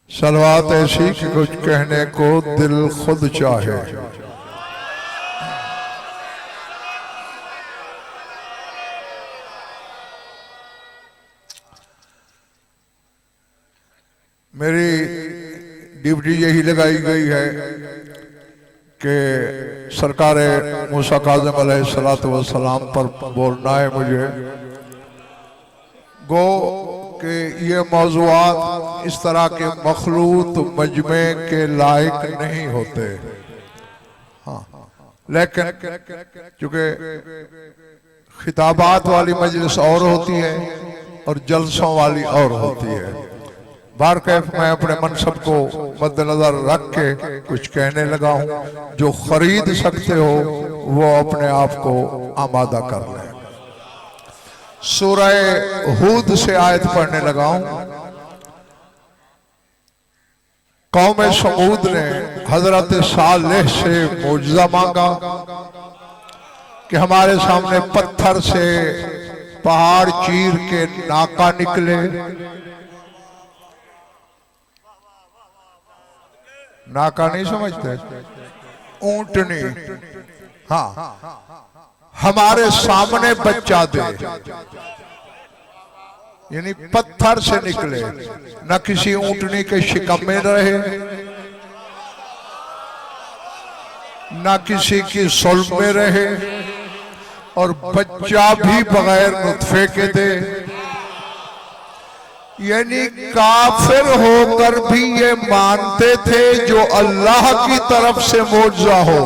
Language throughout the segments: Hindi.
सलवात ऐसी कि कुछ कहने को दिल खुद चाहे। मेरी ड्यूटी यही लगाई गई है कि सरकार मूसा काज़िम अलैहिस्सलातु वस्सलाम पर बोलना है मुझे। गो कि ये मौज़ूआत इस तरह के मखलूत मजमे के लायक नहीं होते। हाँ, लेकिन चूँकि खिताबात वाली मजलिस और होती है और जलसों वाली और होती है। बारकैफ मैं अपने मनसब को मद्देनजर रख के कुछ कहने लगा हूँ। जो खरीद सकते हो वो अपने आप को आमादा कर लें। सूरह हूद से आयत पढ़ने लगा हूँ। कौम समूद ने हजरत सालेह से मौजज़ा मांगा कि हमारे सामने पत्थर से पहाड़ चीर के नाका निकले। नाका नहीं समझते? ऊंटनी। हाँ, हमारे सामने बच्चा दे, यानी पत्थर से निकले, न किसी ऊंटनी के शिकम में रहे, न किसी की सुल्ब में रहे, और बच्चा भी बगैर नुत्फे के दे। यानी काफिर होकर भी ये मानते थे जो अल्लाह की तरफ से मौजज़ा हो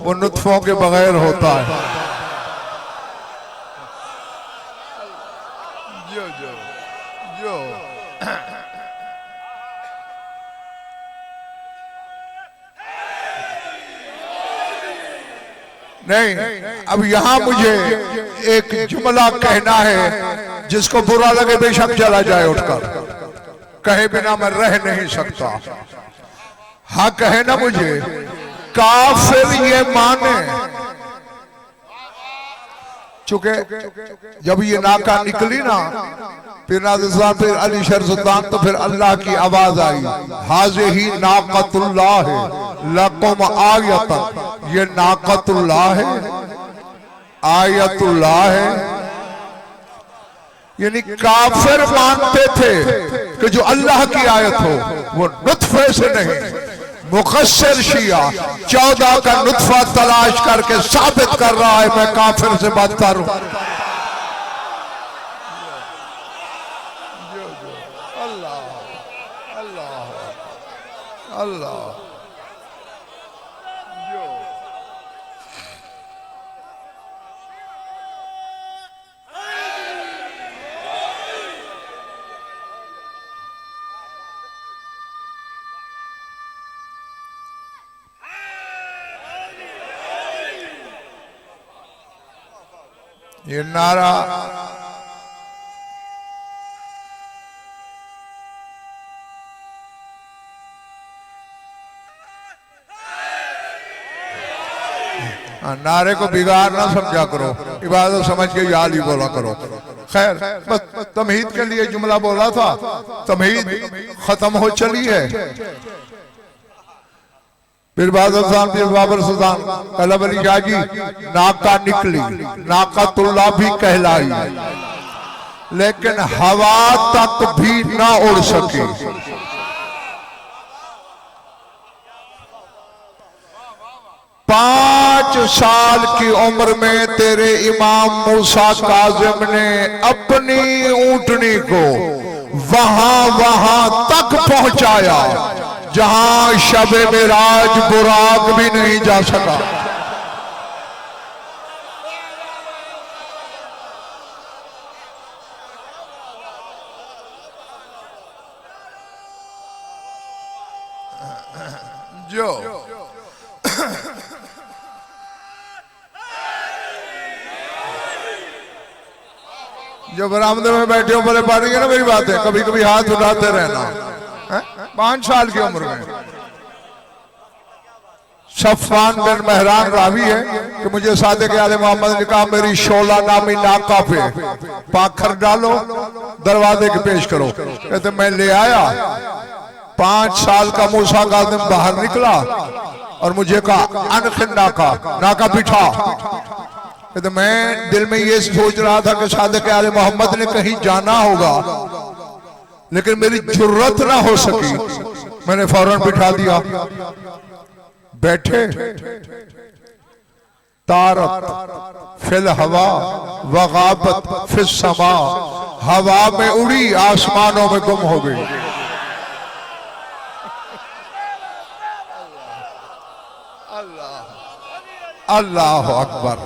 वो नुत्फों के बगैर होता है। जो जो जो नहीं, अब यहां मुझे एक जुमला कहना है जिसको बुरा लगे बेशक चला जाए उठकर, कहे बिना मैं रह नहीं सकता। हाँ कहे ना मुझे, काफिर ये माने, चूंकि जब ये नाका निकली ना फिर नाज़िर फिर अली शर सुल्तान, तो फिर अल्लाह की आवाज आई, हाज़िही नाक़तुल्लाह लकुम आयतन। ये नाक़तुल्लाह है, आयतुल्लाह है। यानी काफिर मानते थे कि जो अल्लाह की आयत हो वो नुत्फे से नहीं। मुकस्सिर शिया 14 का नुत्फा तलाश करके साबित कर रहा है मैं काफिर से बदतर हूं। अल्लाह अल्लाह अल्लाह। ये नारा नारे को बिगाड़ ना समझा करो, इबादत समझ के याद ही बोला करो। खैर, बस तमहीद के लिए जुमला बोला था, तमहीद खत्म हो चली है। फिर बाबर सुल्तान कलब अली शाह जी, नाका निकली, नाक़तुल्लाह भी कहलाई, लेकिन हवा तक भी ना उड़ सकी। 5 साल की उम्र में तेरे इमाम मूसा काज़िम ने अपनी ऊंटनी को वहां तक पहुंचाया जहां शबे मेराज बुराक भी नहीं जा सका। जो जो बरामदे में बैठे हो बोले पाएंगे ना मेरी बात है, कभी कभी हाथ उठाते रहना। 5 साल की उम्र में सफवान बिन महरान रावी है कि मुझे सादिक आले मोहम्मद ने कहा मेरी शोला नामी नाका पे पाखर डालो, दरवाजे के पेश करो। कहते मैं ले आया। 5 साल का मूसा काज़िम बाहर निकला और मुझे कहा अनखिन नाका बिठा। कहते मैं दिल में ये सोच रहा था कि सादिक आले मोहम्मद ने कहीं जाना होगा, लेकिन मेरी जुर्रत ना हो सकी, मैंने फौरन बिठा दिया। बैठे। तारत फिल हवा वगाबत फिल समा, हवा में उड़ी आसमानों में गुम हो गई। अल्लाह अकबर।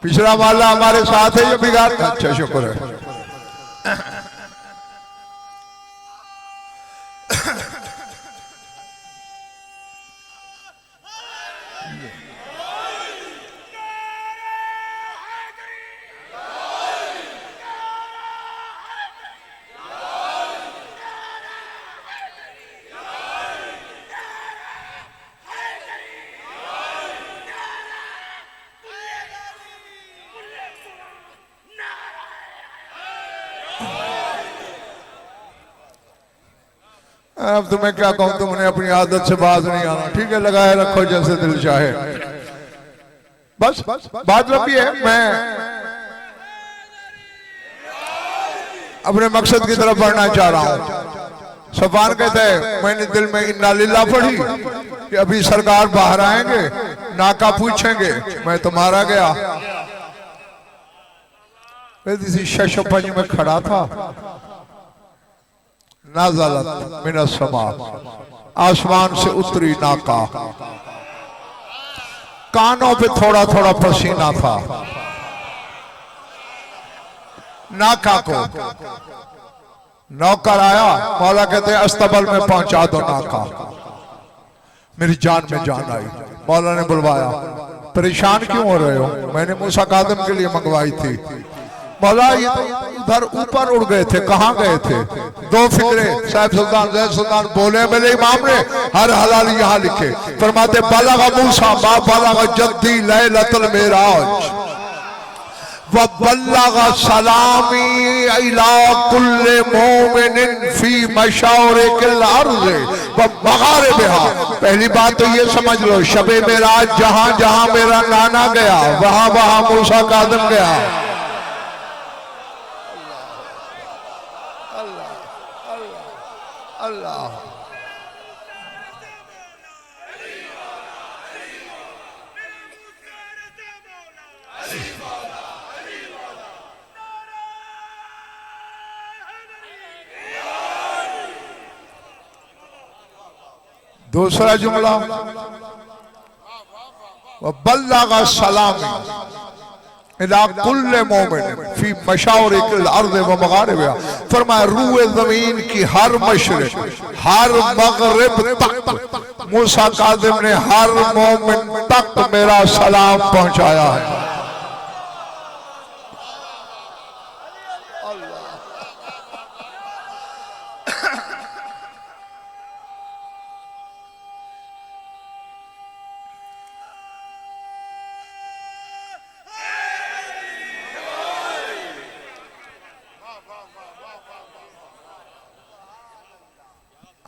पिछड़ा वाला हमारे साथ है, ये बिगाड़। अच्छा शुक्र है। अब तुम्हें क्या कहूं, तुमने अपनी आदत से बाज नहीं आना। ठीक है, लगाए रखो जैसे दिल चाहे। बस बात लंबी है, मैं अपने मकसद की तरफ बढ़ना चाह रहा हूं। सफान कहते हैं मैंने दिल में इन्ना लिल्लाह पढ़ी कि अभी सरकार बाहर आएंगे, नाका पूछेंगे, मैं तो मारा गया। किसी शशपंज में खड़ा था। नाज़लत मिनस समा, आसमान से उतरी नाका। कानों पे थोड़ा थोड़ा पसीना था। नाका को नौकर आया, मौला कहते अस्तबल में पहुंचा दो नाका। मेरी जान में जान आई। मौला ने बुलवाया। परेशान क्यों हो रहे हो? मैंने मूसा काज़िम के लिए मंगवाई थी। मौला ये तो उधर ऊपर उड़ गए थे, कहाँ गए थे? 2 फिक्रे। साहिब सुल्तान जैद सुल्तान बोले मेरे इमाम ने हर हलाल यहाँ लिखे। फरमाते बलगा मूसा मा बलगा जद्दी लैलतुल मेराज व बलगा सलामी इला कुल्ले मोमिनिन फी मशारिकिल अर्ज़ व मगारिबिहा। पहली बात तो ये समझ लो, शबे मेराज जहां जहां मेरा नाना गया, वहां वहां मूसा काज़िम गया। अल्लाह दूसरा जुमला बल्लगा सलामी इला कुल्ले मोमिन फी मशारिकिल अर्ज़ व मगारिबिहा। फरमाया रूए जमीन की हर मशरिक हर मगरिब तक मूसा काज़िम ने हर मोमिन तक मेरा सलाम पहुंचाया है।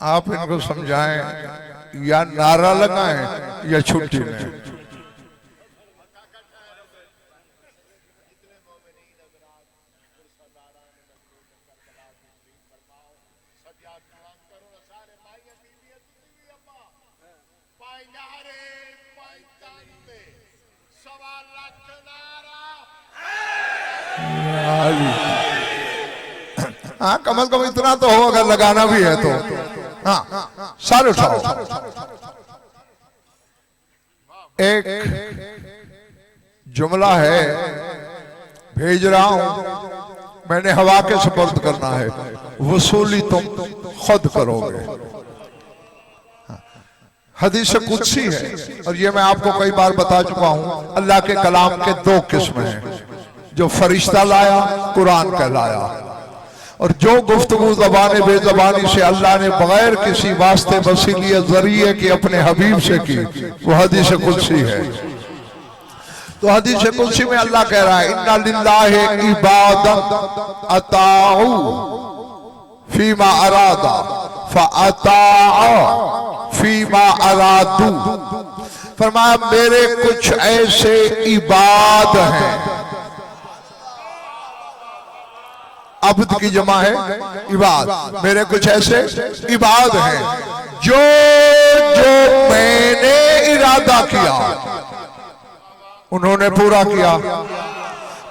आप इनको समझाएं या नारा लगाएं या छुट्टी लें। हाँ, कम से कम इतना तो हो, अगर लगाना भी है तो। हाँ, सारे उठाओ। एक जुमला है, भेज रहा हूं, मैंने हवा के सुपुर्द करना है, वसूली तुम खुद करोगे। हदीस कुदसी है और ये मैं आपको कई बार बता चुका हूं। अल्लाह के कलाम के 2 किस्म हैं, जो फरिश्ता लाया, कुरान कहलाया। और जो गुफ्तगू ज़बान बेज़बानी से अल्लाह ने बगैर किसी वास्ते वसीले जरिए के अपने हबीब से की, वो हदीस कुदसी है। तो हदीस कुदसी में अल्लाह कह रहा है, इन्ना लिल्लाहि इबादत अताउ फीमा अरादा फअताअ फीमा अरादू। फरमाया मेरे कुछ ऐसे इबाद हैं, अब्द की जमा है इबाद, मेरे कुछ ऐसे इबाद हैं जो जो मैंने इरादा किया उन्होंने पूरा किया।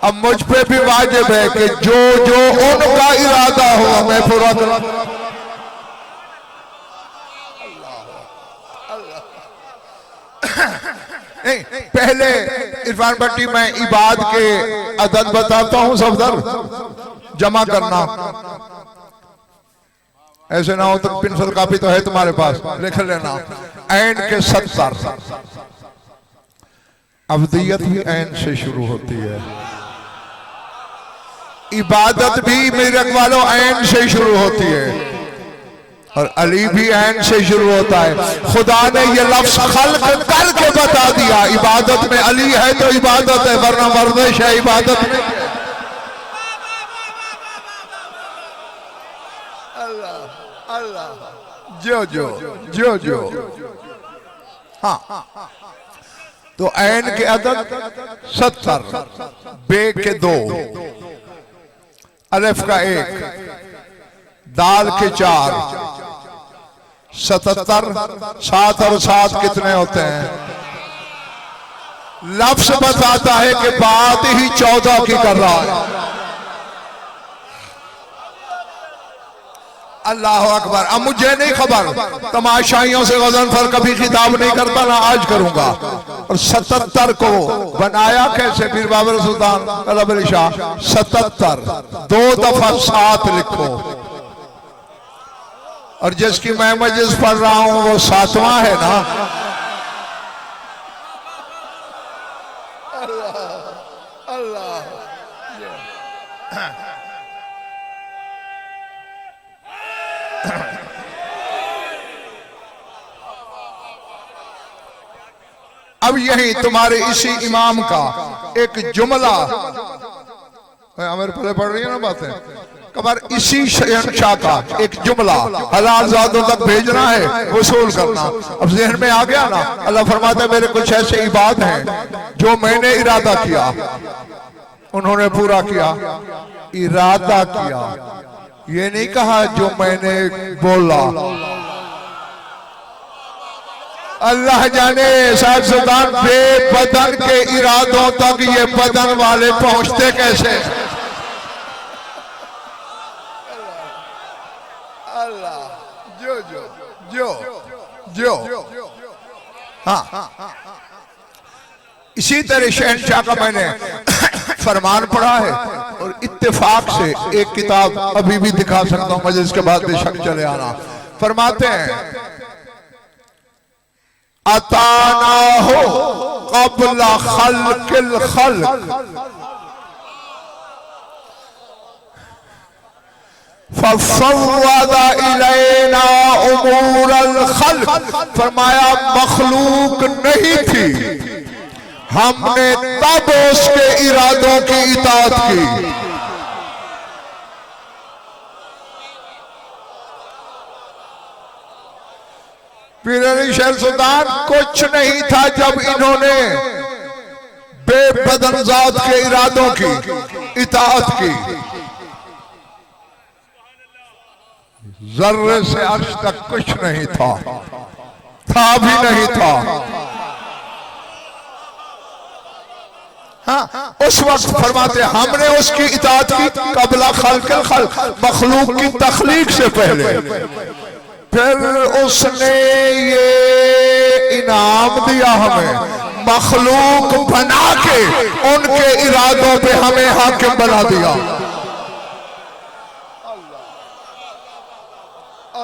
अब मुझ पे भी वाजिब है कि जो जो उनका इरादा हुआ मैं पूरा करूं। नहीं, पहले इरफान भट्टी मैं इबाद के अदद बताता हूं, सफदर जमा करना, ऐसे ना हो तो पेंसिल कापी तो है तुम्हारे पास, लिख लेना। ऐन के 70, अब्दियत भी ऐन से शुरू होती है, इबादत भी मेरे वालों ऐन से शुरू होती है, और अली भी ऐन से शुरू होता है। खुदा ने ये लफ्ज खल्क करके बता दिया, इबादत में अली है तो इबादत है, वरना वर्जिश है इबादत नहीं है। अल्लाह अल्लाह जो जो जो जो हाँ। तो ऐन के अदद 70, बे के 2, अलिफ का 1, दाल के 4, 77, 7 और 7 कितने होते हैं? लफ्ज बताता है कि बात ही 14 की कर रहा है। अल्लाह अकबर। अब मुझे नहीं खबर, तमाशाइयों से गज़नफर कभी खिताब नहीं करता, ना आज करूंगा। और 77 को बनाया कैसे? पीर बाबर सुल्तान तलब अली शाह 77 2 दफा 7 लिखो, और जिसकी मैं मजलिस पढ़ रहा हूं वो 7वां है ना। अल्लाह अल्लाह। अब यही तुम्हारे इसी इमाम का एक जुमला, मेरे पहले पढ़ रही है ना बातें, कबर इसी शहंशाह का एक जुमला हलाल ज़ादों तक भेजना है, वसूल करना। अब ज़हन में आ गया ना। अल्लाह फरमाता है मेरे कुछ ऐसे इबाद हैं जो मैंने इरादा किया उन्होंने पूरा किया। इरादा किया, ये नहीं कहा जो मैंने बोला। अल्लाह जाने साहब सुल्तान बेबदन के इरादों तक ये बदन वाले पहुंचते कैसे? अल्लाह जो जो जो जो हाँ। इसी तरह शहंशाह का मैंने फरमान पढ़ा है, और इत्तेफाक से एक किताब अभी भी दिखा सकता हूं, मजलिस के बाद बेशक चले आना। फरमाते हैं अताना हो क़ब्ल खल्क़िल खल्क़ फफ़व्वदा इलैना उमूरल खल्क़। फरमाया मखलूक नहीं थी, हमने तब उसके इरादों की इताअत की। पीर अली शेर सुल्तान कुछ नहीं था जब इन्होंने बेबदन ज़ात के इरादों की इताअत की। जर्रे से अर्श तक कुछ नहीं था भी नहीं था। हाँ, उस वक्त फरमाते हमने उसकी इताअत की क़ब्ल खल्क़िल खल्क़, मखलूक की तख्लीक से पहले। फिर उसने ये इनाम दिया हमें, मखलूक बना के उनके इरादों पे हमें हाकिम बना दिया।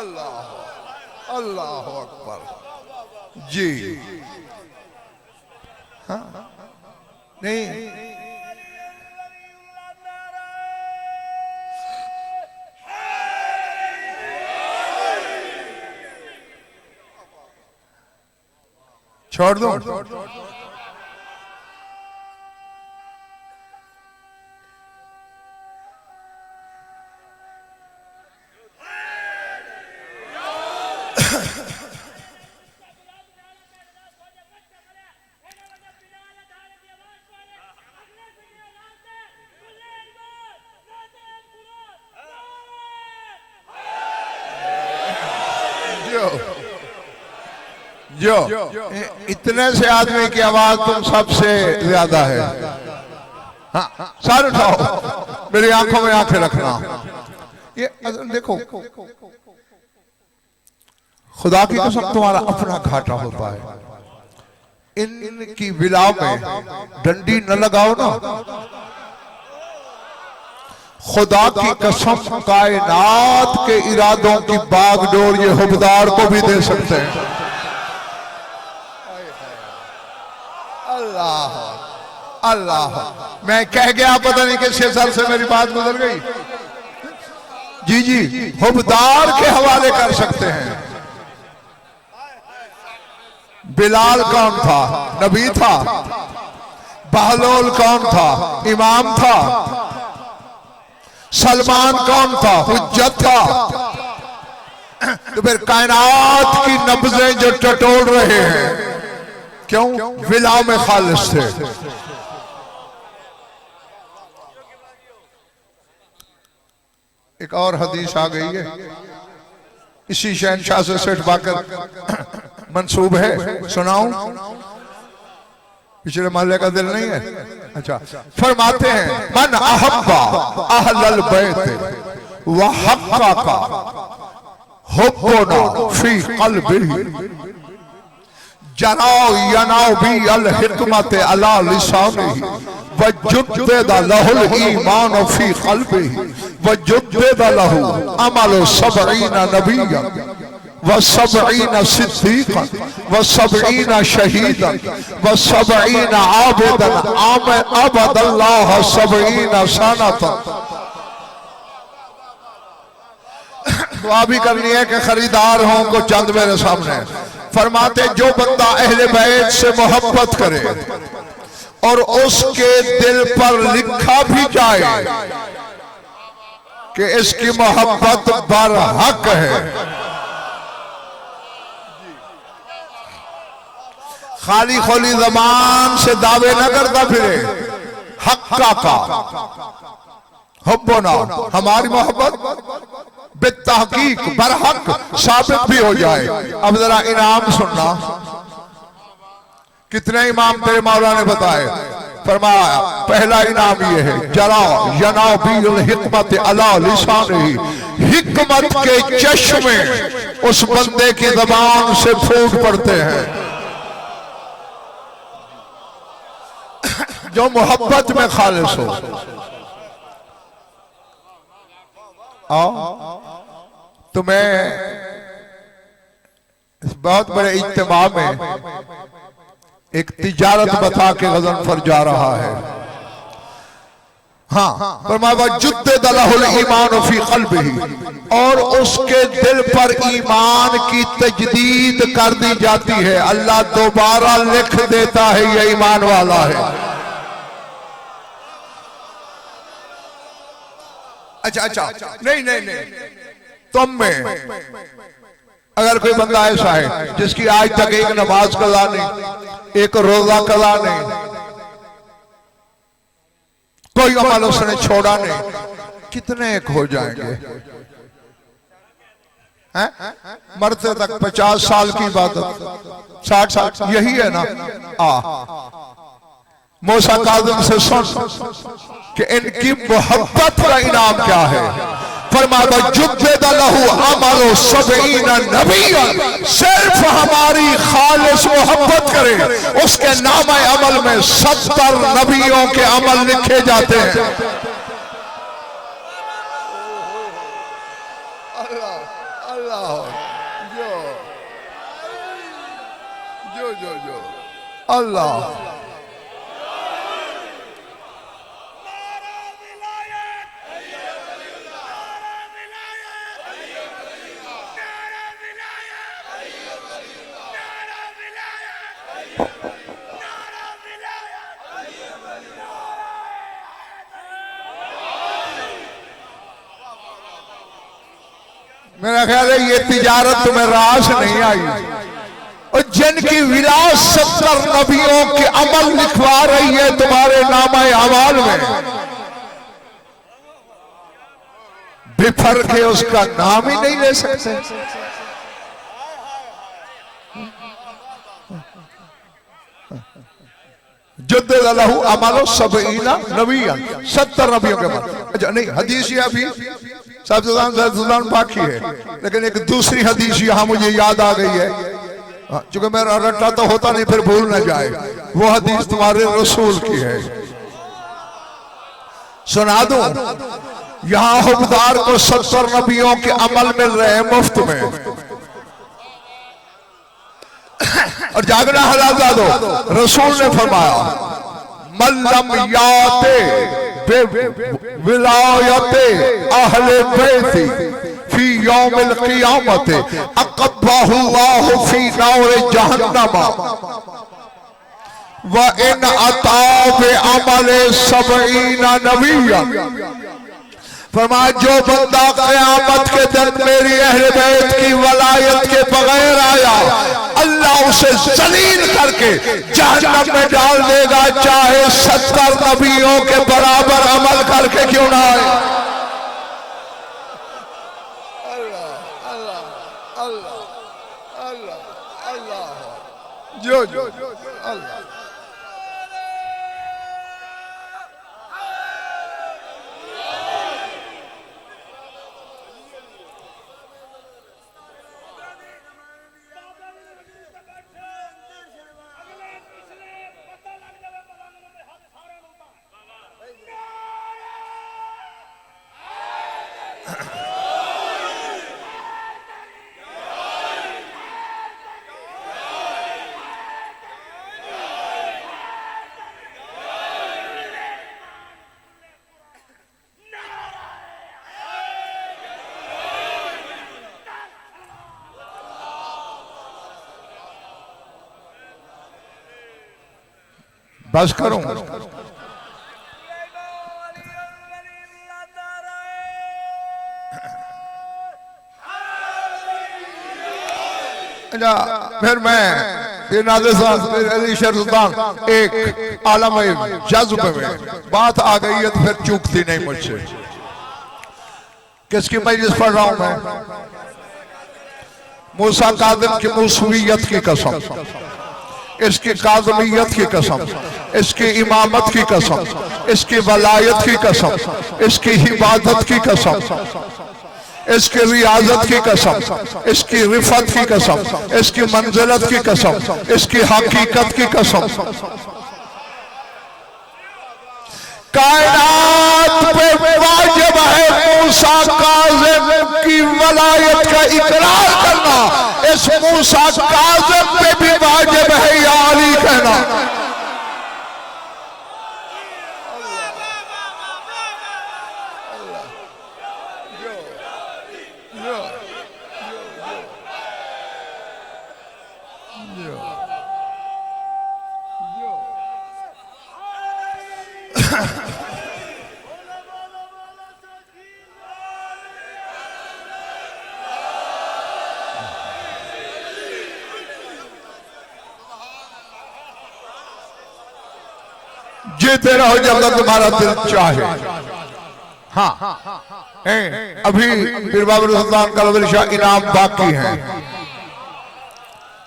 अल्लाह अल्लाह अकबर जी। हाँ नहीं, छोड़ दूं? जो इतने से आदमी की आवाज तुम सबसे ज्यादा है। हाँ, सर उठाओ, मेरी आंखों में आंखें रखना। ये देखो, खुदा की कसम तुम्हारा अपना घाटा होता है। इनकी विलाव में डंडी न लगाओ ना। खुदा की कसम कायनात के इरादों की बागडोर ये हुबदार को भी दे सकते हैं। अल्लाह अल्लाह, मैं कह गया, पता नहीं किसके सर से मेरी बात गुजर गई। जी जी, हुबदार के हवाले कर सकते हैं। बिलाल कौन था? नबी था। बहलोल कौन था? इमाम था। सलमान कौन था? हुज्जत था। तो फिर कायनात की नब्जें जो टटोल रहे हैं, क्यों? विला में खालिस थे। एक और हदीस आ गई है, इसी शहनशाह से सेठ बाकर मंसूब है, सुनाऊं? पिछले मोहल्ले का दिल नहीं है? अच्छा, फरमाते हैं, मन अहब्बा अहलल बैत व हक्का हुब्बुना फी क़ल्बिही जनाओ यनाओ भी अल हिकमत अला लिसानिही व जुद्दा लहुल ईमान फी क़ल्बिही व जुद्दा लहु अमल सबईना नबिय्या व सबईना सिद्दीक़ा व सबईना शहीदा व सबईना आबिदन अबदल्लाह सबईना सनता। दुआ भी करनी है कि खरीदार हों को चंद मेरे सामने। फरमाते, जो बंदा अहले बैत से मोहब्बत करे और उसके दिल पर लिखा भी जाए कि इसकी मोहब्बत बरहक है, खाली खोली ज़बान से दावे न करता फिरे, हक्का का हुब्बुना, हमारी मोहब्बत बेतहकीक बरहक साबित भी हो जाए। अब जरा इनाम सुनना, कितने इमाम तेरे मौला ने बताए। फरमाया, पहला इनाम ये है, जरा यनाओ बिल हिकमत अला लिसानिही, हिकमत के चश्मे उस बंदे की ज़बान से फूट पड़ते हैं जो मोहब्बत में खालिस हो। आओ, तुम्हें इस बहुत बड़े इज्तिमा में एक तिजारत बता के गज़नफर जा रहा है। हाँ, फरमाया जुद्दा लहुल ईमान फी क़ल्बिही, और उसके दिल पर ईमान की तजदीद कर दी जाती है। अल्लाह दोबारा लिख देता है ये ईमान वाला है। अच्छा अच्छा, नहीं नहीं नहीं, तुम में अगर कोई बंदा ऐसा है जिसकी आज तक एक नमाज कज़ा नहीं, एक रोजा कज़ा नहीं, कोई अमल उसने छोड़ा नहीं, कितने एक हो जाएंगे? हैं? मरते तक 50 साल की इबादत, 60 साल, यही है ना? मूसा काज़िम से सुन कि इनकी मोहब्बत का इनाम क्या है। फरमाया जुद्दा लहु अमल सबईना नबिय्या, सिर्फ हमारी खालिस मोहब्बत करे, उसके नाम अमल में 70 नबियों के अमल लिखे जाते हैं। अल्लाह अल्लाह, जो जो जो अल्लाह। मेरा ख्याल है ये तिजारत तुम्हें रास नहीं आई। और जिनकी विलास 70 नबियों के अमल लिखवा रही है तुम्हारे नामा अमाल में, बिफर के उसका नाम ही नहीं ले सकते। जुद्दलहु अमालो सबईना नबिया, 70 नबियों के बाद। अच्छा नहीं, हदीस ये अभी साहब बाकी है, लेकिन एक दूसरी हदीस यहाँ मुझे याद आ गई है, चूंकि मेरा रट्टा तो होता नहीं फिर भूल न जाए। वो हदीस तुम्हारे रसूल की है, सुना दूं। यहाँ हुक्मदार को 70 नबियों के अमल मिल रहे हैं मुफ्त में, और जागना हलाल दो। रसूल ने फरमाया मल्लम याते विलायते अहले बैती फी यौमिल क़ियामत अक़ब्बहुल्लाहु फी नार जहन्नम व इन अताब अमले सबईना नबिया। फरमाया जो बंदा क़यामत के दिन मेरी अहले बैत की वलायत के बगैर आया, अल्लाह उसे जलील करके जहन्नम में डाल देगा, चाहे 70 नबियों के बराबर अमल करके क्यों ना आए। अल्लाह अल्लाह अल्लाह अल्लाह अल्लाह जो जो अल्लाह। बस करूं। फिर मैं ये नाज़िर साहब अली शेर सुल्तान एक आलम जज्ब में बात आ गई है तो फिर चूकती नहीं मुझसे। किसकी मजलिस पढ़ रहा हूं मैं? मूसा कादिम की मूसवियत की कसम, इसकी काज़मियत की कसम, इसकी इमामत की कसम, इसकी वलायत की कसम, इसकी हिबादत की कसम, इसकी रियाजत की कसम, इसकी रिफत की कसम, इसकी मंजिलत की कसम, इसकी हकीकत की कसम। कायनात पे वाजिब है मूसा काज़िम की वलायत का इकरार करना, इस मूसा काज़िम पे भी वाजिब है या अली कहना। जीते रहो जब तक तुम्हारा दिल चाहे। हाँ अभी फिर बाबर सुल्तान कलवल शाह इनाम बाकी हैं।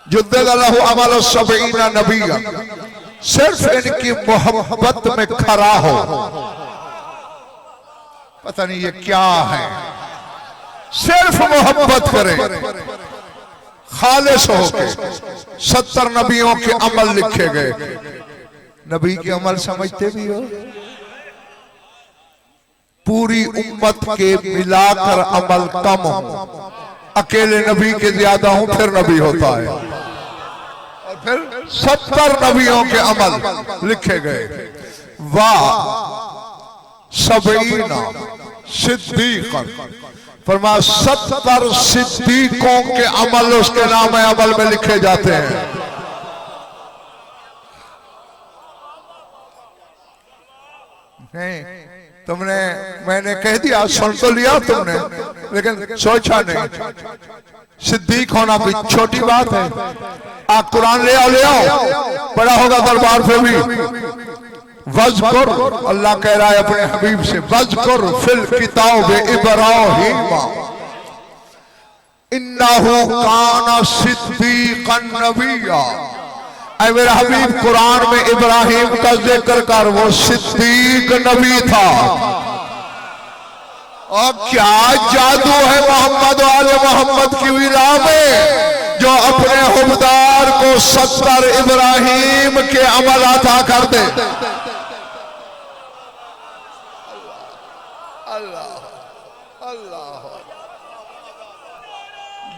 जुद्दलहु अमल सबईना नबिया, सिर्फ इनकी मोहब्बत में खरा हो, पता नहीं ये क्या है, सिर्फ मोहब्बत करें खालिस होके। 70 नबियों के अमल लिखे गए। नबी के अमल समझते भी हो? पूरी उम्मत के मिलाकर अमल कम हो, अकेले नबी के ज्यादा हो फिर नबी होता है। और फिर 70 नबियों के अमल लिखे गए। वाह सबईना सिद्दीक़न, फरमाया 70 सिद्दीकों के अमल उसके नाम अमल में लिखे जाते हैं। तुमने, मैंने कह दिया, सुन तो लिया तुमने, लेकिन सोचा नहीं। सिद्दीक होना कोई छोटी बात है। आप कुरान ले आओ, बड़ा होगा दरबार पे भी। वज़्कुर, अल्लाह कह रहा है अपने हबीब से, वज़्कुर फिल किताब इब्राहीम इन्नहु काना सिद्दीक़न नबिय्या। ऐ मेरा हबीब, कुरान में इब्राहिम का जिक्र कर, वो सिद्दीक नबी था। और क्या जादू है मोहम्मद वाले मोहम्मद की विला में, जो अपने हुबदार को 70 इब्राहिम के अमल अता कर दे। अल्लाह अल्लाह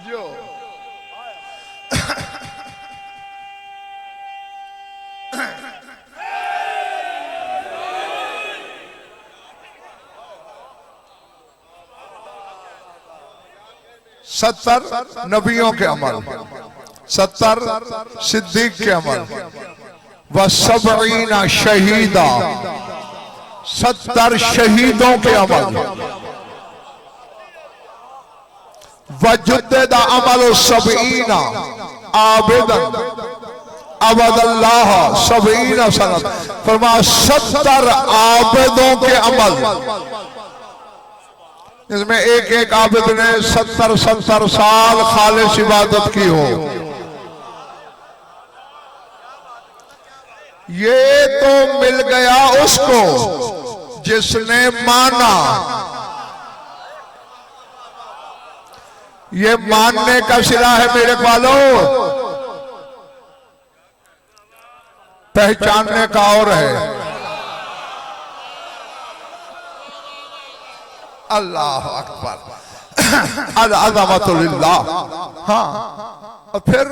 जो सत्तर नबियों के अमल, 70 सिद्दीक के अमल, व 70 शहीदा, 70 शहीदों के अमल, वजुद्दा अमल 70 आबिदन अबदल्लाह 70 सनत। फरमा 70 आबिदों के अमल, इसमें एक एक आबिद ने 70 साल खालिस इबादत की हो। ये तो मिल गया उसको जिसने माना। ये मानने का सिला है मेरे वालों, पहचानने का और है। अल्लाह अकबर, अज़मतुल्लाह। हाँ, और फिर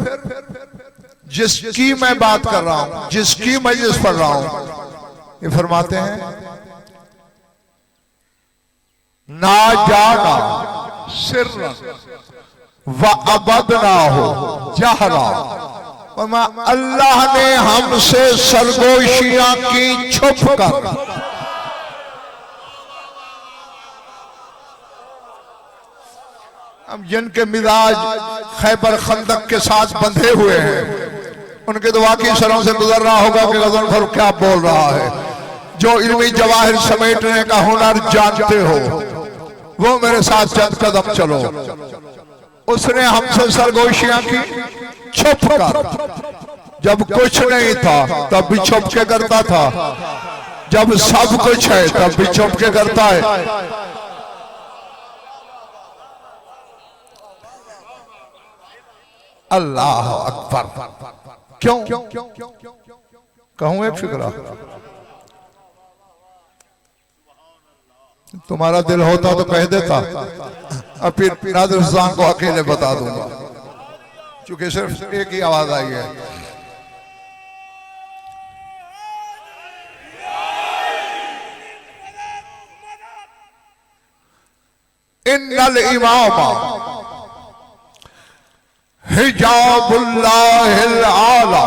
जिसकी मैं बात कर रहा हूं, जिसकी मजलिस पढ़ रहा हूं, ये फरमाते हैं ना जाना सिर्र व अबदना हो जहरा। अल्लाह ने हमसे सरगोशियां की छुप कर। अब जिनके मिजाज खैबर खंदक के साथ बंधे हुए हैं, उनके तो वाकई सरों से गुजर रहा होगा कि गज़न फरूख क्या बोल रहा है। जो इल्मी जवाहिर समेटने का हुनर जानते हो, वो मेरे साथ चंद कदम चलो। उसने हमसे सरगोशियां की छुप कर। जब कुछ नहीं था तब भी छुप के करता था, जब सब कुछ है तब भी छुप के करता है। अल्लाह अकबर। क्यों कहूं एक फिक्रा, तुम्हारा दिल होता तो कह देता, अब फिर नादिर हुसैन को अकेले बता दूंगा, क्योंकि सिर्फ एक ही आवाज आई है। इन्नल इमामा हिजाबुल्लाहिल आला।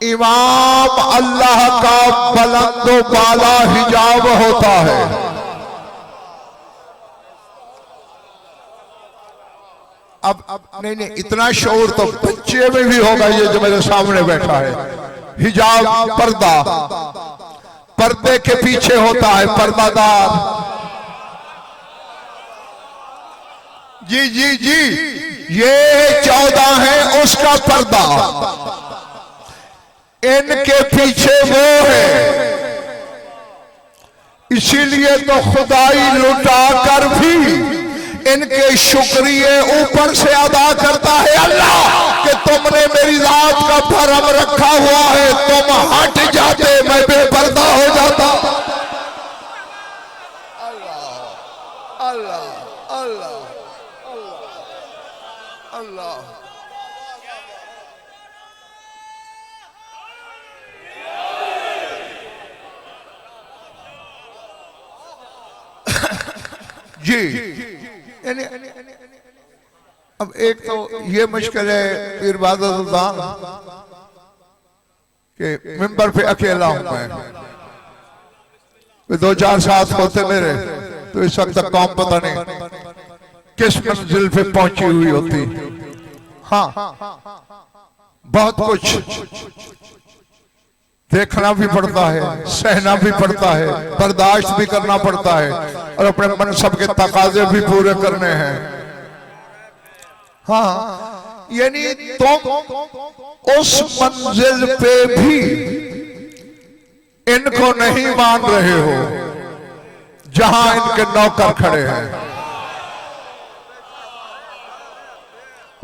इमाम अल्लाह का बुलंद बाला हिजाब होता है। अब नहीं, इतना शौर तो बच्चे में भी होगा, ये जो मेरे सामने बैठा है। हिजाब पर्दा, पर्दे के पीछे होता है पर्दादार। जी जी जी, ये 14 है उसका पर्दा, इनके पीछे वो है। इसीलिए तो खुदाई लुटा कर भी इनके शुक्रिये ऊपर से अदा करता है अल्लाह, कि तुमने मेरी जात का भरम रखा हुआ है, तुम हट जाते मैं बेपर्दा हो जाता। अल्लाह अल्लाह अल्लाह अल्लाह। जी, अब एक तो ये मुश्किल है पीर बहादुर सुल्तान के मिंबर पे अकेला हूं मैं, वे 2-4 साथ होते मेरे तो इस वक्त तक कौम पता नहीं किस मंजिल पे पहुंची हुई होती। हाँ, बहुत कुछ देखना भी पड़ता है, सहना भी पड़ता है, बर्दाश्त भी करना पड़ता है और अपने मनसब के तकाजे भी पूरे करने हैं। हाँ, यानी तुम उस मंजिल पे भी इनको नहीं मान रहे हो जहां इनके नौकर खड़े हैं।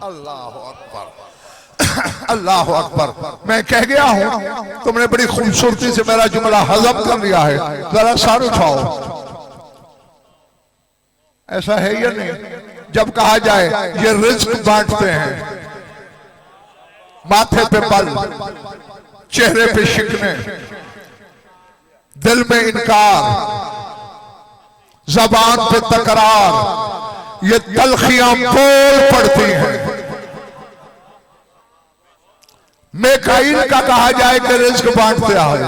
अल्लाह अकबर, अल्लाह अकबर। मैं कह गया हूं, तुमने बड़ी खूबसूरती से मेरा जुमला हजम कर लिया है, जरा सर उठाओ। ऐसा है या नहीं? जब कहा जाए ये रिज्क बांटते हैं, माथे पे पल, चेहरे पे शिकने, दिल में इनकार, जबान पे तकरार, ये तलखियां बोल पड़ती हैं। मेकाइल का कहा जाए कि रिज्क बांटते आए,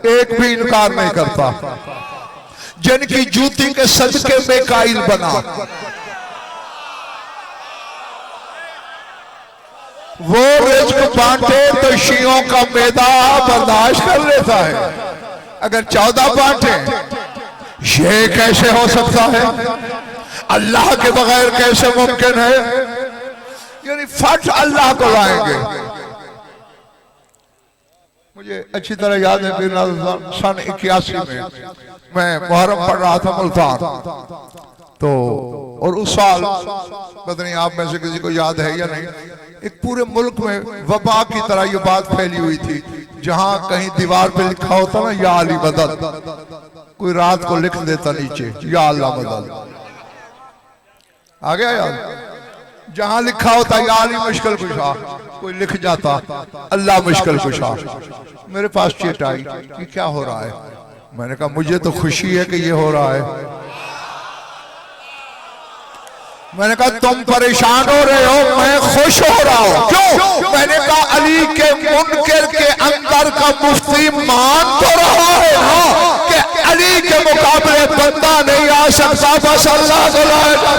एक भी इनकार नहीं करता। जिनकी जूती के सदके मेकाइल बना, वो रिज्क बांटे तो शियों का मैदा बर्दाश्त कर लेता है। अगर 14 बांटे, ये कैसे हो सकता है? अल्लाह के बगैर कैसे मुमकिन है? यानी फट अल्लाह को लाएंगे। मुझे अच्छी तरह याद है सन 81 में मैं मुहर्रम पढ़ रहा था मुल्तान, तो और उस साल पता नहीं आप में से किसी को याद है या नहीं, एक पूरे मुल्क में वबा की तरह ये बात फैली हुई थी। जहां कहीं दीवार पे लिखा होता ना या अली मदद, कोई रात को लिख देता नीचे या अल्लाह मदद, आ गया याद? जहां लिखा होता या अली मुश्किल कुशा, कोई लिख जाता अल्लाह मुश्किल कुशा। मेरे पास चिट आई कि क्या हो रहा है? मैंने कहा मुझे तो खुशी है कि ये हो रहा है। मैंने कहा तुम परेशान हो रहे हो, मैं खुश हो रहा हूं। क्यों? मैंने कहा अली के मुनकर के अंदर का मुफ्ती मान तो रहा है ना कि अली के मुकाबले बंदा नहीं आ सकता, बस अल्लाह को लाएगा।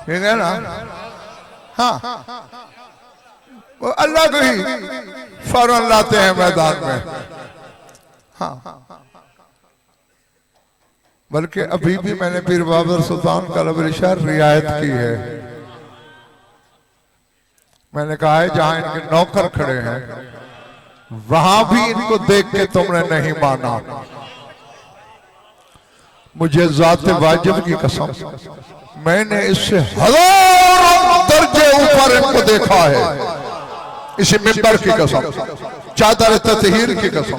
ठीक है ना? हाँ, वो अल्लाह को ही फौरन लाते हैं मैदान में। हाँ, बल्कि अभी भी मैंने पीर बाबर सुल्तान कलबरिशा रियायत की है। मैंने कहा है जहां इनके नौकर खड़े हैं वहां भी इनको देख के तुमने नहीं माना। मुझे जाते वाजिब की कसम, मैंने इससे हजारों दर्जे ऊपर इनको देखा है। इसी मिंबर की कसम, चादर ततहीर की कसम,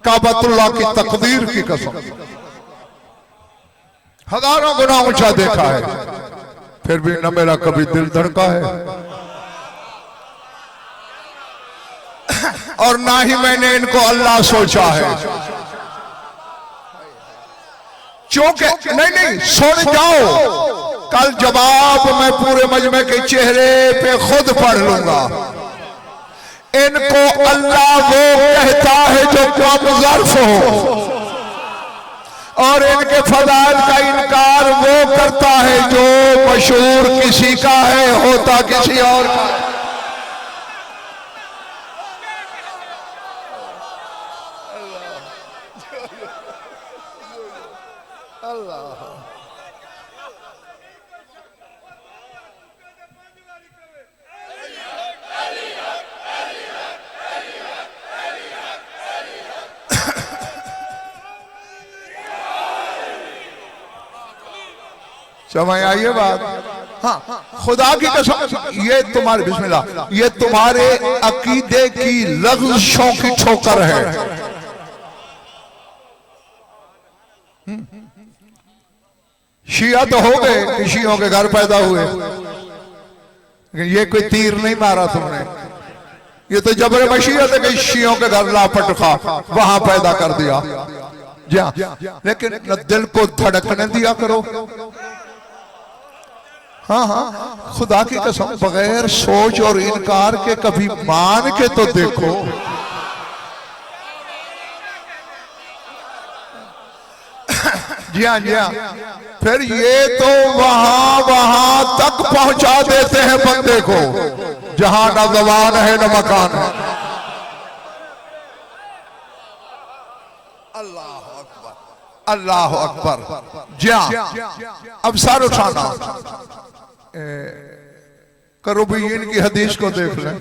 काबतुल्लाह की तकदीर की कसम, हजारों गुना ऊंचा देखा है, फिर भी न मेरा कभी दिल धड़का है और ना ही मैंने इनको अल्लाह सोचा है। क्योंकि नहीं सुन जाओ, कल जवाब मैं पूरे मजमे के चेहरे पे खुद पढ़ लूंगा। इनको अल्लाह वो कहता है जो कम ज़र्फ हो, और इनके फज़ाइल का इनकार वो करता है जो मशहूर किसी का है, होता किसी और का। अल्लाह समझ आइए बात। हाँ, खुदा की कसम ये तुम्हारे बिस्मिल्लाह ये तुम्हारे अकीदे की लग़्ज़िशों की ठोकर है। शिया तो हो गए, शियों के घर पैदा हुए, लेकिन ये कोई तीर नहीं मारा तुमने, ये तो जबर मशीयत है कि शियों के घर लापट खा वहां पैदा कर दिया। जा लेकिन न दिल को धड़कने दिया करो। हाँ हाँ, खुदा की कसम बगैर सोच और इनकार के कभी मान के तो देखो। जी हाँ जी हाँ, फिर ये तो वहां तक पहुंचा देते हैं बंदे को जहां न ज़बान है न मकान है। अल्लाह अकबर, अल्लाह अकबर। जी हाँ, अब सर उठाना, करूबीन की हदीस को देख लें।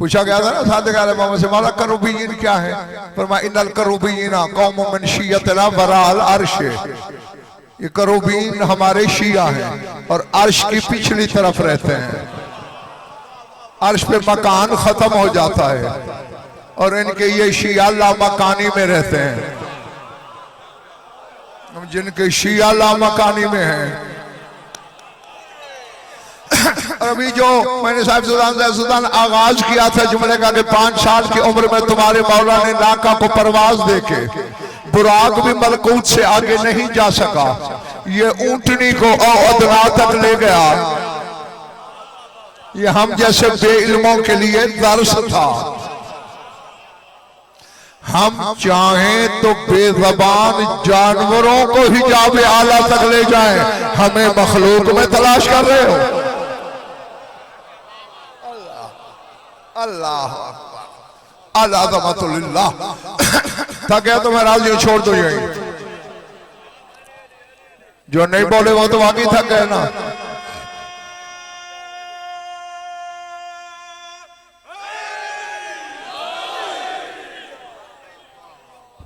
पूछा गया था ना सादिक अलैहि से, मौला करूबीन क्या है? फरमाया इन्नल करूबीना कौम मिन शियतिना वराल अर्श। ये करूबीन हमारे शिया हैं और अर्श की पिछली तरफ रहते हैं। अर्श पे मकान खत्म हो जाता है और इनके ये शिया लामकानी में रहते हैं। जिनके शिया लामकानी में हैं। अभी जो मैंने साहब सुल्तान आगाज किया था जुमले का कि 5 साल की उम्र में तुम्हारे मौला ने नाका को परवाज देके बुराक भी मलकूत से आगे नहीं जा सका, ये ऊंटनी को अदना तक ले गया। ये हम जैसे बेइल्मों के लिए दर्स था। हम चाहें तो बेज़बान जानवरों को हिजाब आला तक ले जाएं, हमें मखलूक में तलाश कर रहे हो। अल्लाह अल्लाह था क्या तो मैं राजी छोड़ दो यही। जो नहीं बोले वो तो वाकई थक गए ना।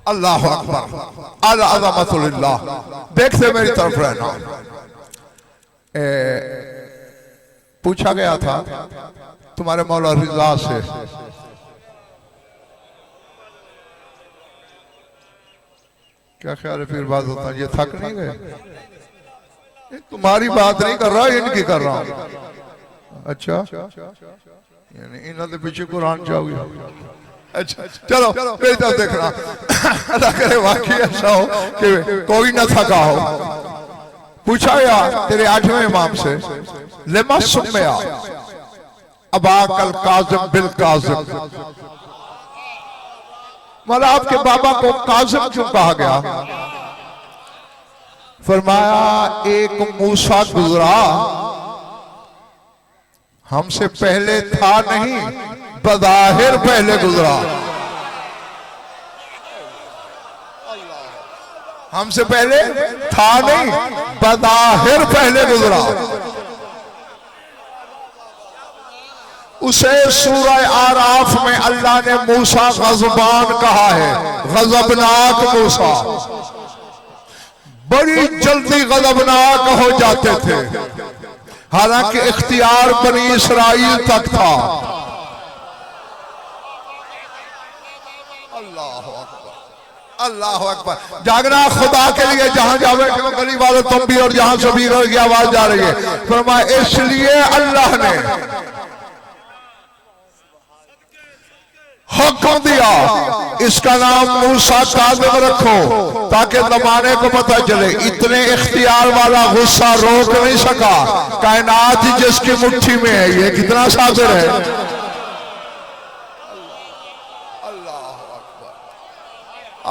अल्लाह अकबर, अल्लाह अज़मतुल्लाह। देखते मेरी तरफ रहना। पूछा गया था तुम्हारे मौला रिजा से, क्या ख्याल है फिर बात होता है? ये थक नहीं गए? तुम्हारी बात नहीं कर रहा, इनकी कर रहा हूं। अच्छा, यानी इन्होंने पीछे कुरान जाओगे। अच्छा चलो मेरी तरफ देखना। अल्लाह करे वाकई ऐसा हो कि कोई न थका हो। पूछा गया तेरे 8वें इमाम से, लेमा सुम्मिया अबा कल काज़िम बिल काज़िम, मतलब आपके बाबा को काज़िम क्यों कहा गया? फरमाया एक मूसा गुजरा, हमसे पहले था नहीं, बज़ाहिर पहले गुजरा। हमसे पहले था नहीं, बज़ाहिर पहले गुजरा। उसे सूरह आराफ में अल्लाह ने मूसा गज़बान कहा है, गज़बनाक मूसा, बड़ी जल्दी गज़बनाक हो जाते थे, हालांकि इख्तियार बनी इसराइल तक था। अल्लाह अकबर। जागना खुदा के लिए, जहां जावे कि वो गली वाले तुम भी और जहां सभी की आवाज जा रही है। फरमाया इसलिए अल्लाह ने हुक्म दिया इसका नाम मूसा काज़िम रखो, ताकि ज़माने को पता चले। इतने इख्तियार वाला गुस्सा रोक नहीं सका, कायनात ही जिसकी मुट्ठी में है, ये कितना साबिर है।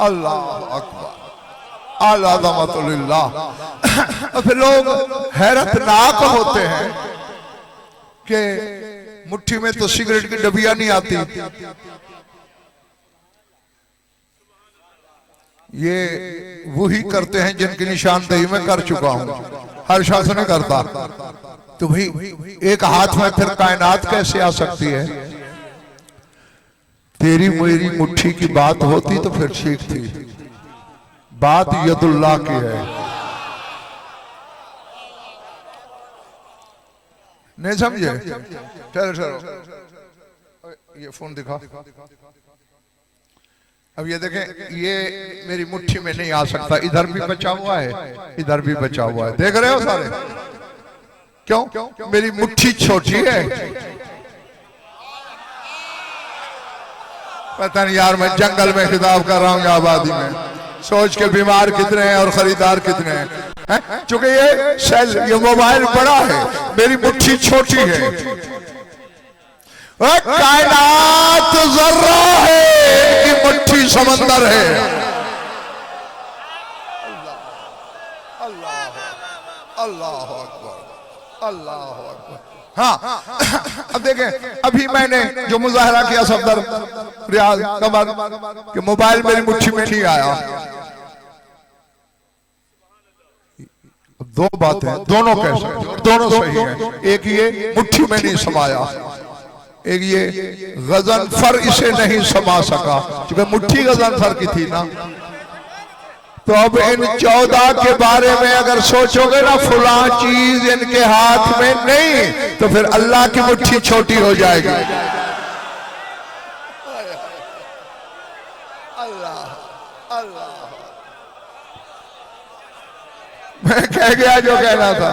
अल्लाह अकबर, अल्लाह अज़मतुल्लाह। फिर लोग हैरतनाक होते हैं कि मुट्ठी में तो सिगरेट की डबिया नहीं आती, ये वही करते हैं जिनकी निशानदेही मैं कर चुका हूं, हर शख्स नहीं करता। तो भाई एक हाथ में फिर कायनात कैसे आ सकती है? तेरी मेरी मुट्ठी की बात होती तो फिर ठीक थी, बात यदुल्लाह की है। नहीं समझे? चलो चलो ये फोन दिखा। अब ये देखें, ये मेरी मुट्ठी में नहीं आ सकता, इधर भी बचा हुआ है, इधर भी बचा हुआ है, देख रहे हो सारे? क्यों? मेरी मुट्ठी छोटी है। पता नहीं यार, मैं जंगल में खिताब कर रहा हूँ या आबादी में, सोच के बीमार कितने हैं और खरीदार कितने हैं। चूंकि ये सेल, ये मोबाइल बड़ा है, मेरी मुट्ठी छोटी है। कायनात जर्रा है, इनकी मुट्ठी समंदर है। अल्लाह अकबर, अल्लाह अकबर। हाँ, अब देखें, अभी मैंने जो मुजाहरा किया सफदर रियाज कमर कि मोबाइल मेरी मुट्ठी में नहीं आया। दो बातें, दोनों कैसे? दोनों सही हैं। एक ये मुट्ठी में नहीं समाया, एक ये गजनफर इसे नहीं समा सका, क्योंकि मुट्ठी गजनफर की थी ना। तो अब इन 14 के बारे में अगर सोचोगे ना, फुला चीज इनके हाथ में नहीं, तो फिर अल्लाह की मुट्ठी छोटी हो जाएगी। अल्लाह अल्लाह, मैं कह गया जो कहना था।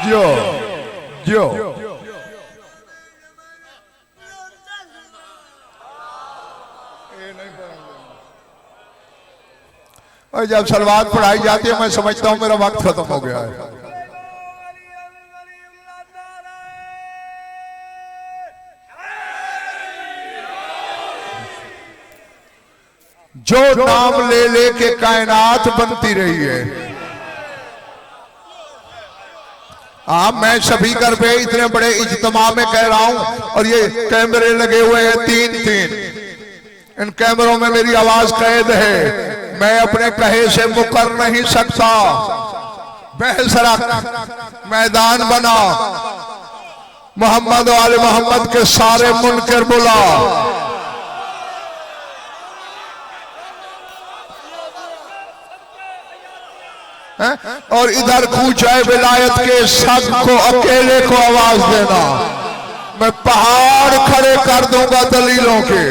जो जो और जब सलवात पढ़ाई जाती है, मैं समझता हूं मेरा वक्त खत्म हो गया है। जो नाम ले लेके कायनात बनती रही है। हाँ, मैं सभी घर पे इतने बड़े इज्तिमा में कह रहा हूं, और ये कैमरे लगे हुए हैं तीन। इन कैमरों में मेरी आवाज कैद है, मैं अपने कहे से मुकर नहीं सकता। बहस रख, मैदान बना, मोहम्मद वाले मोहम्मद के सारे मुनकर बुला। और इधर कूचाए विलायत के सब को अकेले को आवाज देना। मैं पहाड़ खड़े कर दूंगा दलीलों के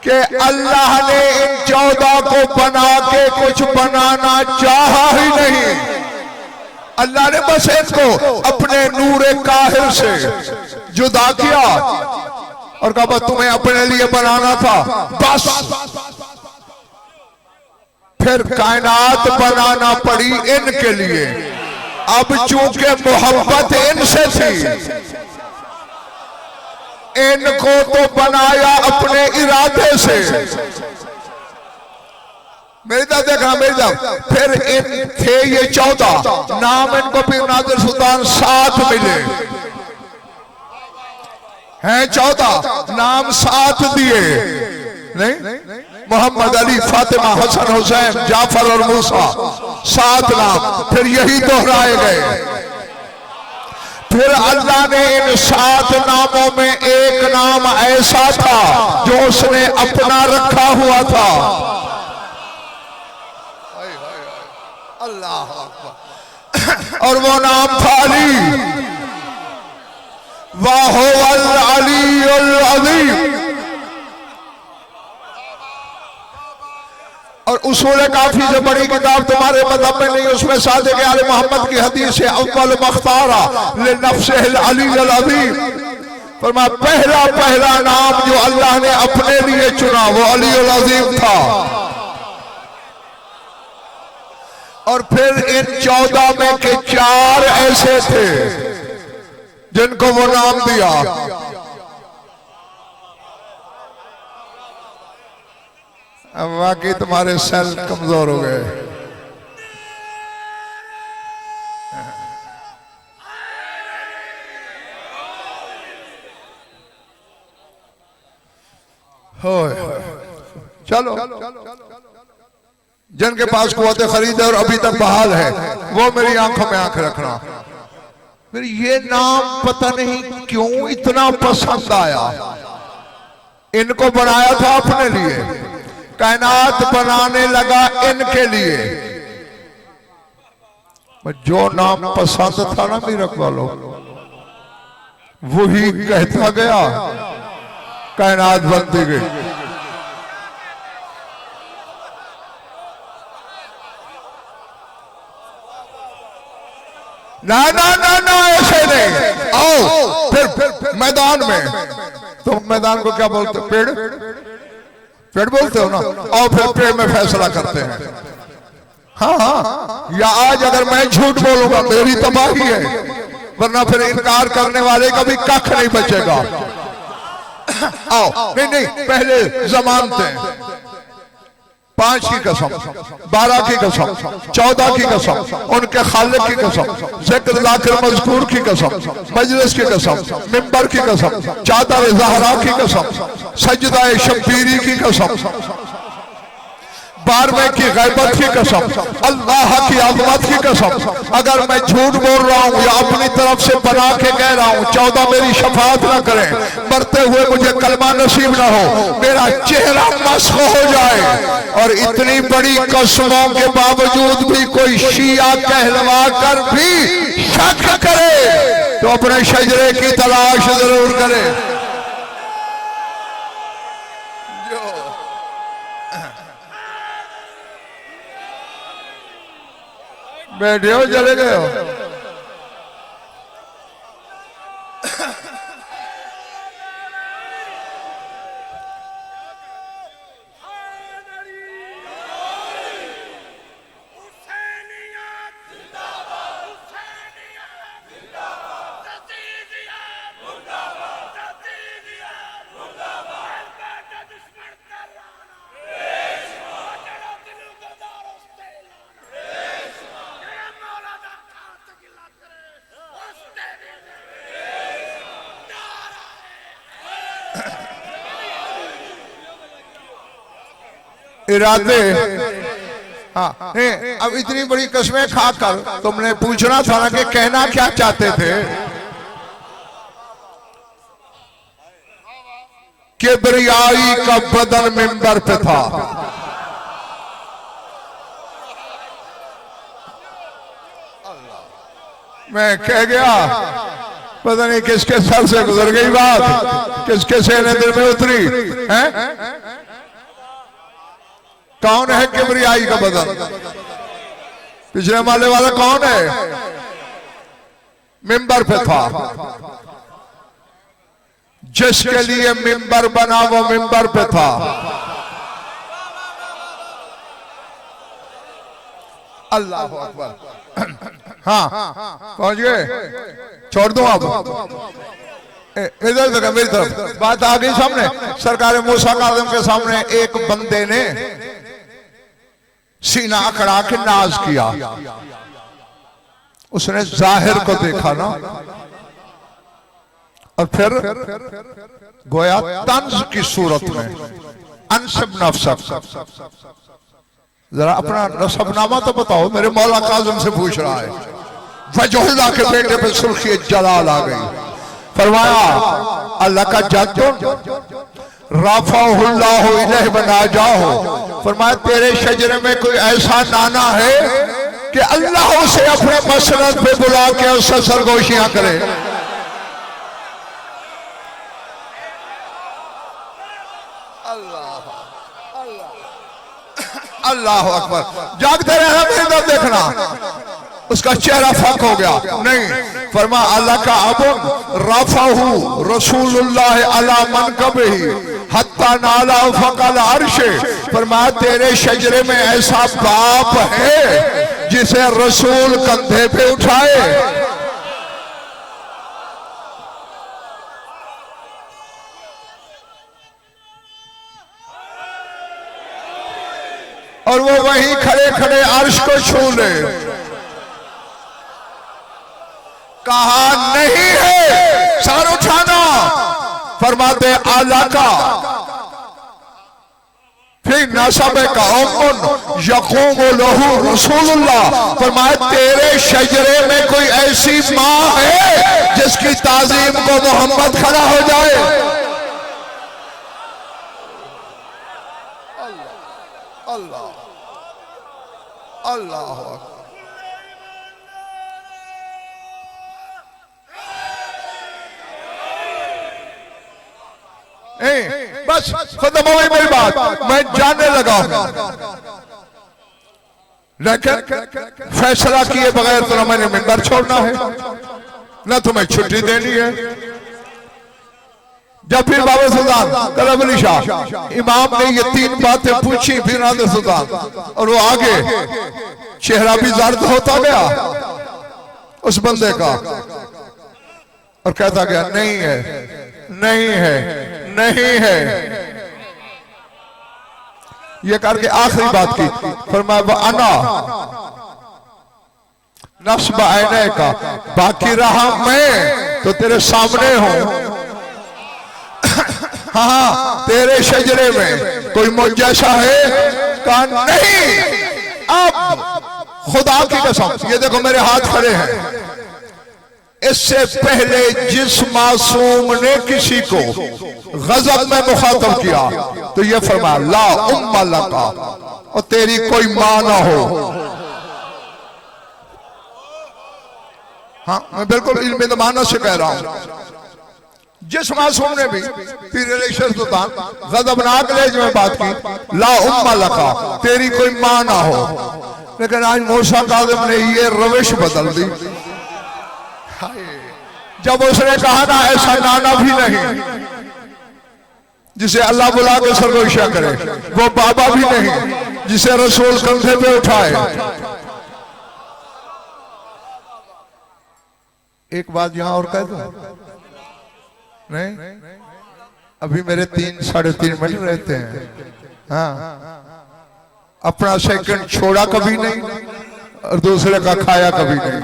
कि अल्लाह ने इन 14 को बना के कुछ बनाना चाहा ही नहीं। अल्लाह ने बस इनको अपने नूरे काहिर से जुदा किया और कहा तुम्हें अपने लिए बनाना था बस। फिर कायनात बनाना पड़ी इनके लिए। अब चूंकि मोहब्बत इनसे थी, इनको तो बनाया अपने इरादे से। मेरी तरफ देखना, मेरी तरफ। फिर इन थे ये 14 नाम, इनको पीर नाज़िर सुल्तान 7 मिले हैं। 14 नाम 7 दिए नहीं, मोहम्मद, अली, फातिमा, हसन, हुसैन, जाफर और मूसा, 7 नाम। फिर यही दोहराए गए। फिर अल्लाह ने इन 7 नामों में एक नाम ऐसा था जो उसने अपना रखा हुआ था। अल्लाह अकबर। और वो नाम था अली। वाहुवल अलीयुल अज़ीम। और उसूल काफी से बड़ी किताब तुम्हारे मज़हब में नहीं, उसमें सादिक आले मोहम्मद की हदीस है, अव्वल मख्तारा ले नफ्सिहिल अलीयुल अज़ीम। फरमाया पहला नाम जो अल्लाह ने अपने लिए चुना वो अलीयुल अज़ीम था। और फिर इन 14 में के 4 ऐसे थे जिनको वो नाम दिया। अब वाकई तुम्हारे सेल कमजोर हो गए। चलो, जिनके पास कुव्वत खरीद है और अभी तक बहाल है वो मेरी आंखों में आंख रखना। फिर ये नाम पता नहीं क्यों इतना पसंद आया, इनको बनाया था अपने लिए, कायनात बनाने लगा इनके लिए। जो नाम पसंद था ना मीरक वालों, वही कहता गया, कायनात बनती गई। ना ना ना ना ऐसे नहीं। आओ फिर मैदान में, तुम मैदान को क्या बोलते हो? पेड़, पेड़ बोलते हो ना। आओ फिर पेड़ में फैसला करते हैं। हाँ हाँ, या आज अगर मैं झूठ बोलूंगा मेरी तबाही है, वरना फिर इनकार करने वाले का भी कख नहीं बचेगा। आओ, नहीं नहीं, पहले जमानते हैं। 5 की कसम, 12 की कसम, 14 की कसम, उनके खालिक की कसम, जिक्र लाकर मज़कूर की कसम, मजलिस की कसम, मिंबर की कसम, चादर ज़हरा की कसम, सजदा शब्बीरी की कसम, 12वें की गैबत की कसम, अल्लाह की अज़मत की कसम। अगर मैं झूठ बोल रहा हूँ या अपनी तरफ से बना के कह रहा हूँ, 14 मेरी शफाअत न करें, मरते हुए मुझे कलमा नसीब ना हो, मेरा चेहरा मस्ख हो जाए, और इतनी बड़ी कसमों के बावजूद भी कोई शिया कहलवा कर भी शक करे तो अपने शजरे की तलाश जरूर करे। बैठे हो, चले गए हो? इरादे, हाँ, अब इतनी बड़ी कस्में खाकर तुमने पूछना था ना कि कहना क्या चाहते थे। किबरियाई का बदन मिंबर पे था। मैं कह गया, पता नहीं किसके सर से गुजर गई बात, किसके सीने दिल में उतरी है। कौन है किबरियाई का बदन? पिछले माले वाला कौन है? मिंबर पे था। जिसके लिए मिंबर बना वो मिंबर पे था। अल्लाह अकबर। हाँ, पहुंच गए? छोड़ दूं अब? इधर देखो मेरी तरफ, बात आ गई सामने। सरकार मूसा काज़िम के सामने एक बंदे ने सीना अकड़ा के नाज किया। उसने जाहिर को देखा ना, और फिर गोया तंज की सूरत में अनसब नफ्सक, जरा अपना नसबनामा तो बताओ। मेरे मौला काज़िम से पूछ रहा है। वजहुल्लाह के बेटे पे सुर्खी जलाल आ गई। फरमाया, अल्लाह का जद राफ़ाहुल्लाह इलैहि बना जाओ। फरमाया, तेरे शजरे में कोई ऐसा नाना है कि अल्लाह उसे अपने मसनद पे बुला के उससे सरगोशियां करे। अल्लाह अकबर। जागते रहना, मेरी तरफ देखना। उसका चेहरा फाक हो गया। नहीं, फरमा अल्लाह का अब रफ़ाहु रसूलुल्लाह अला मनकबिही हत्ता नाला फकल अर्श। फरमा तेरे शजरे में ऐसा बाप है जिसे रसूल कंधे पे उठाए। और वो वहीं खड़े खड़े अर्श को छू ले। कहा नहीं है, सर उठाना। फरमाते आला का फिर नसब का यकूम लहू रसूलुल्लाह, फरमाए तेरे शजरे में कोई ऐसी माँ है जिसकी ताजीम को मोहम्मद खड़ा हो जाए। अल्लाह अल्लाह अल्लाह। बस खत्म हो गई मेरी बात, मैं जाने लगा हूं। लेकिन फैसला किए बगैर तो मैंने मिंबर छोड़ना है, ना तुम्हें छुट्टी देनी है। जब फिर बाबा सुल्तान कलब अली शाह इमाम ने ये 3 बातें पूछी, फिर नादर सुल्तान, और वो आगे चेहरा भी जर्द होता गया उस बंदे का, और कहता गया नहीं है नहीं है नहीं है। ये करके आखिरी बात की, फरमाया अना नस्ब आईने का, बाकी रहा मैं तो तेरे सामने हूं। हाँ तेरे शजरे में कोई मुझ जैसा है का नहीं। अब खुदा की कसम, ये देखो मेरे हाथ खड़े हैं, इससे पहले जिस मासूम ने किसी को गजब में मुखातब किया तो ये फरमाया ला उम्मा लका, और तेरी कोई मां ना हो। हाँ मैं बिल्कुल इल्म ज़माना से कह रहा हूं, जिस मासूम ने भी पीर सुल्तान गजबनाक लहजे में बात की, ला उम्मा लका, तेरी कोई मां ना हो। लेकिन आज मूसा काज़िम ने ये रविश बदल दी। जब उसने कहा ना ऐसा नाना भी नहीं जिसे अल्लाह बुला के सरगोशिया करे, वो बाबा भी नहीं जिसे रसूल कंधे पे उठाए। एक बात यहां और कह दो, नहीं अभी मेरे 3-3.5 मिनट रहते हैं। हाँ अपना सेकंड छोड़ा कभी नहीं और दूसरे का खाया कभी नहीं।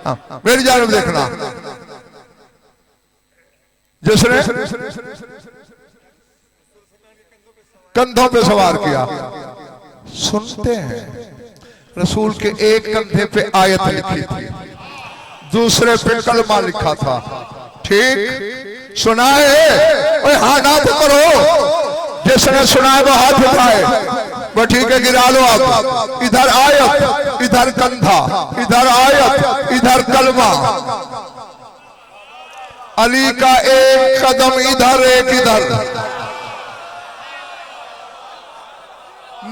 हाँ मेरी जानब देखना, जिसने कंधों पे सवार किया, सुनते हैं रसूल के एक कंधे पे आयत लिखी थी, दूसरे पे कलमा लिखा था। ठीक सुनाए, हाँ ना तो करो, जिसने सुनाए वो हाथ उठाए, वो ठीक है गिरा लो आप। इधर आयत इधर कंधा, इधर आयत इधर कलमा। अली का एक कदम इधर एक इधर।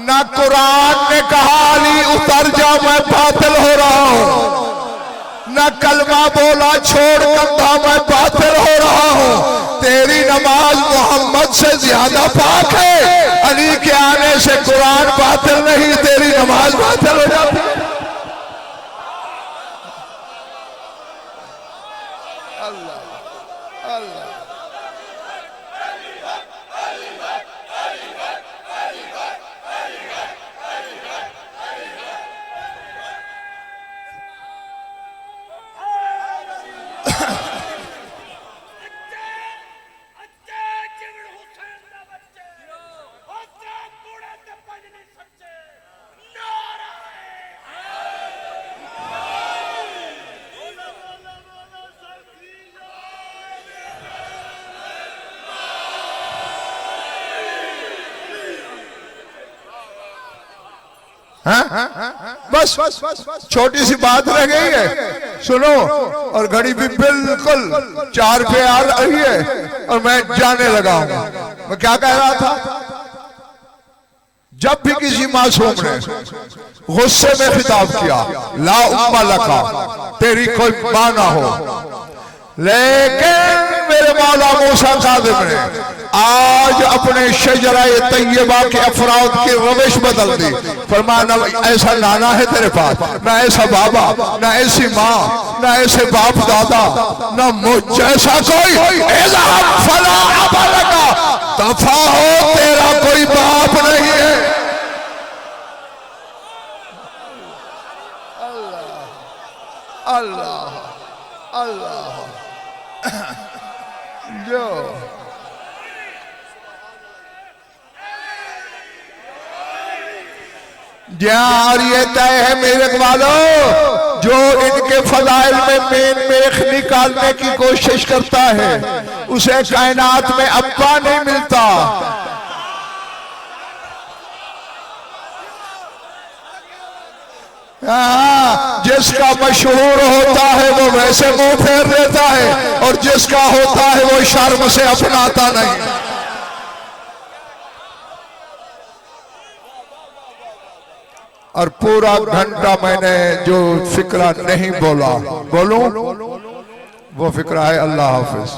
ना कुरान ने कहा अली उतर जा मैं बातिल हो रहा हूं, ना कलमा बोला छोड़ कंधा मैं बातिल हो रहा हूं। तेरी नमाज मोहम्मद से ज्यादा पाक है, अली के आने से कुरान बातिल नहीं, तेरी नमाज बातिल हो जाती है। बस छोटी सी बात रह गई है, सुनो। और घड़ी भी बिल्कुल 4 पे आ रही है और मैं जाने लगा हूं। मैं क्या कह रहा था, जब भी किसी मासूम ने गुस्से में खिताब किया ला उम्मा लका, तेरी कोई मां ना हो, लेकिन मेरे मौला मूसा काज़िम ने आज अपने शजरा-ए तैयबा के अफराद की रविश बदल दी। फरमाया ना ऐसा नाना है तेरे पास, ना ऐसा बाबा, ना ऐसी माँ, ना ऐसे बाप दादा, ना मुझ जैसा कोई। फला अबलका, दफा हो तेरा कोई बाप नहीं है। अल्लाह अल्लाह जो और ये तय है मेरे वालों, जो इनके फजाइल में मेन मेख निकालने की कोशिश करता है उसे कायनात में अब्बा नहीं मिलता। जिसका मशहूर होता है वो वैसे मुंह फेर देता है, और जिसका होता है वो शर्म से अपनाता नहीं। और पूरा घंटा मैंने जो फिक्रा नहीं बोला, बोलूं वो फिक्रा है अल्लाह हाफिज।